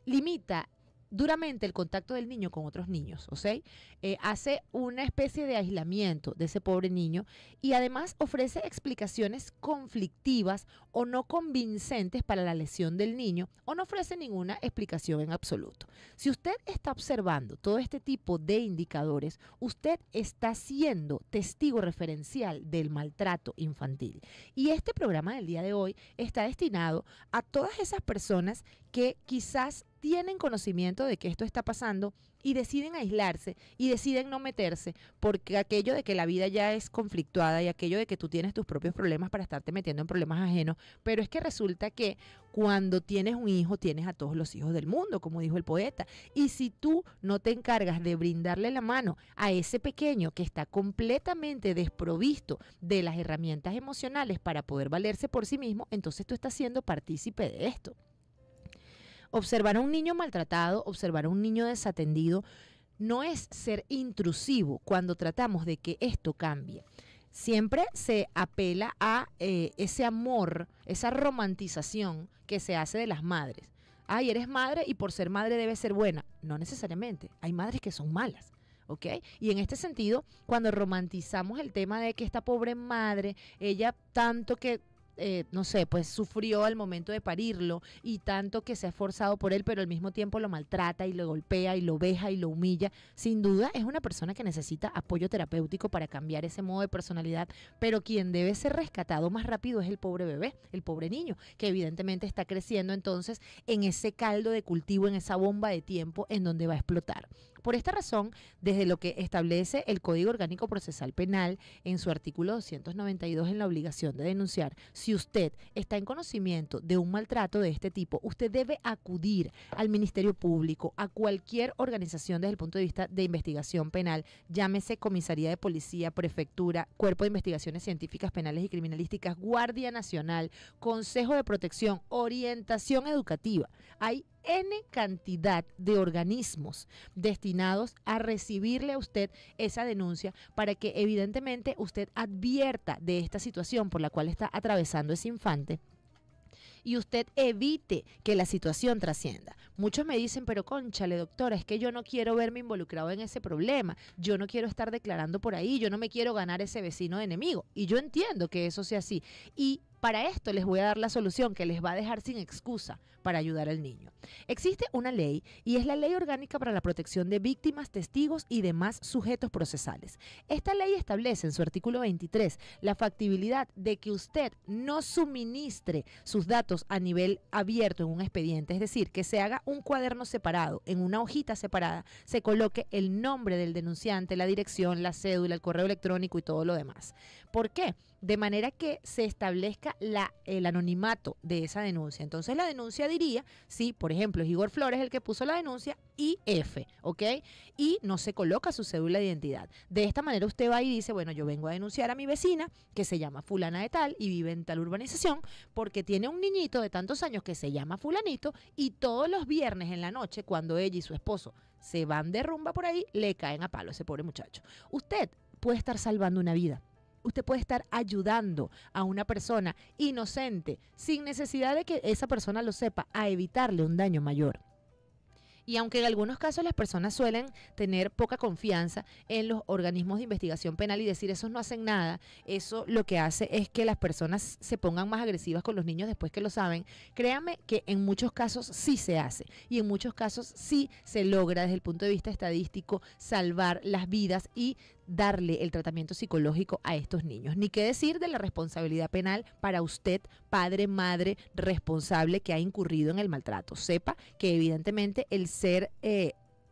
limita duramente el contacto del niño con otros niños, ¿o sea? Hace una especie de aislamiento de ese pobre niño y además ofrece explicaciones conflictivas o no convincentes para la lesión del niño o no ofrece ninguna explicación en absoluto. Si usted está observando todo este tipo de indicadores, usted está siendo testigo referencial del maltrato infantil. Y este programa del día de hoy está destinado a todas esas personas que quizás tienen conocimiento de que esto está pasando y deciden aislarse y deciden no meterse, porque aquello de que la vida ya es conflictuada y aquello de que tú tienes tus propios problemas para estarte metiendo en problemas ajenos, pero es que resulta que cuando tienes un hijo, tienes a todos los hijos del mundo, como dijo el poeta, y si tú no te encargas de brindarle la mano a ese pequeño que está completamente desprovisto de las herramientas emocionales para poder valerse por sí mismo, entonces tú estás siendo partícipe de esto. Observar a un niño maltratado, observar a un niño desatendido, no es ser intrusivo cuando tratamos de que esto cambie. Siempre se apela a ese amor, esa romantización que se hace de las madres. Ay, eres madre y por ser madre debes ser buena. No necesariamente, hay madres que son malas. ¿Ok? Y en este sentido, cuando romantizamos el tema de que esta pobre madre, ella tanto que no sé, pues sufrió al momento de parirlo y tanto que se ha esforzado por él, pero al mismo tiempo lo maltrata y lo golpea y lo veja y lo humilla, sin duda es una persona que necesita apoyo terapéutico para cambiar ese modo de personalidad, pero quien debe ser rescatado más rápido es el pobre bebé, el pobre niño, que evidentemente está creciendo entonces en ese caldo de cultivo, en esa bomba de tiempo en donde va a explotar. Por esta razón, desde lo que establece el Código Orgánico Procesal Penal en su artículo 292 en la obligación de denunciar, si usted está en conocimiento de un maltrato de este tipo, usted debe acudir al Ministerio Público, a cualquier organización desde el punto de vista de investigación penal, llámese Comisaría de Policía, Prefectura, Cuerpo de Investigaciones Científicas Penales y Criminalísticas, Guardia Nacional, Consejo de Protección, Orientación Educativa. Hay N cantidad de organismos destinados a recibirle a usted esa denuncia para que evidentemente usted advierta de esta situación por la cual está atravesando ese infante y usted evite que la situación trascienda. Muchos me dicen, pero cónchale, doctora, es que yo no quiero verme involucrado en ese problema, yo no quiero estar declarando por ahí, yo no me quiero ganar ese vecino de enemigo. Y yo entiendo que eso sea así. Y para esto les voy a dar la solución que les va a dejar sin excusa para ayudar al niño. Existe una ley y es la Ley Orgánica para la Protección de Víctimas, Testigos y demás sujetos procesales. Esta ley establece en su artículo 23 la factibilidad de que usted no suministre sus datos a nivel abierto en un expediente, es decir, que se haga un cuaderno separado, en una hojita separada, se coloque el nombre del denunciante, la dirección, la cédula, el correo electrónico y todo lo demás. ¿Por qué? De manera que se establezca el anonimato de esa denuncia. Entonces la denuncia diría, sí, por ejemplo, es Igor Flores el que puso la denuncia, IF, ¿ok? Y no se coloca su cédula de identidad. De esta manera usted va y dice, bueno, yo vengo a denunciar a mi vecina, que se llama fulana de tal y vive en tal urbanización, porque tiene un niñito de tantos años que se llama fulanito y todos los viernes en la noche, cuando ella y su esposo se van de rumba por ahí, le caen a palo a ese pobre muchacho. Usted puede estar salvando una vida. Usted puede estar ayudando a una persona inocente, sin necesidad de que esa persona lo sepa, a evitarle un daño mayor. Y aunque en algunos casos las personas suelen tener poca confianza en los organismos de investigación penal y decir esos no hacen nada, eso lo que hace es que las personas se pongan más agresivas con los niños después que lo saben, créanme que en muchos casos sí se hace y en muchos casos sí se logra desde el punto de vista estadístico salvar las vidas y darle el tratamiento psicológico a estos niños. Ni qué decir de la responsabilidad penal para usted, padre, madre, responsable que ha incurrido en el maltrato. Sepa que evidentemente el ser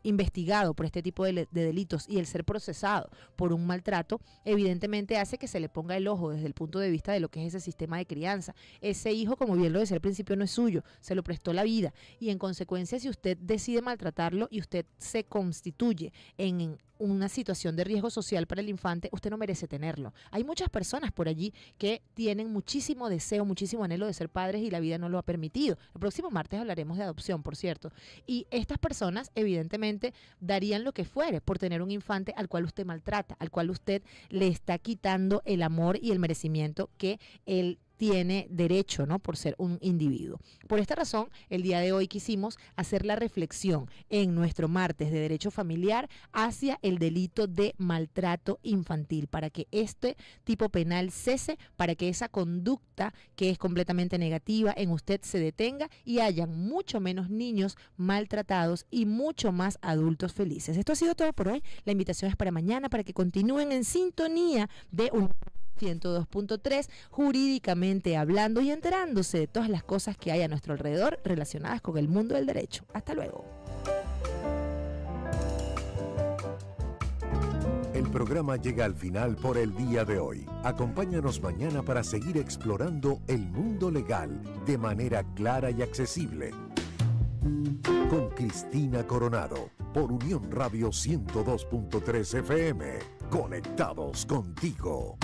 investigado por este tipo de delitos y el ser procesado por un maltrato, evidentemente hace que se le ponga el ojo desde el punto de vista de lo que es ese sistema de crianza. Ese hijo, como bien lo decía al principio, no es suyo, se lo prestó la vida y en consecuencia si usted decide maltratarlo y usted se constituye en una situación de riesgo social para el infante, usted no merece tenerlo. Hay muchas personas por allí que tienen muchísimo deseo, muchísimo anhelo de ser padres y la vida no lo ha permitido. El próximo martes hablaremos de adopción, por cierto. Y estas personas, evidentemente, darían lo que fuere por tener un infante al cual usted maltrata, al cual usted le está quitando el amor y el merecimiento que él tiene derecho, ¿no? Por ser un individuo. Por esta razón, el día de hoy quisimos hacer la reflexión en nuestro martes de Derecho Familiar hacia el delito de maltrato infantil, para que este tipo penal cese, para que esa conducta que es completamente negativa en usted se detenga y hayan mucho menos niños maltratados y mucho más adultos felices. Esto ha sido todo por hoy. La invitación es para mañana, para que continúen en sintonía de un 102.3, jurídicamente hablando y enterándose de todas las cosas que hay a nuestro alrededor relacionadas con el mundo del derecho. Hasta luego. El programa llega al final por el día de hoy. Acompáñanos mañana para seguir explorando el mundo legal de manera clara y accesible. Con Cristina Coronado, por Unión Radio 102.3 FM. Conectados contigo.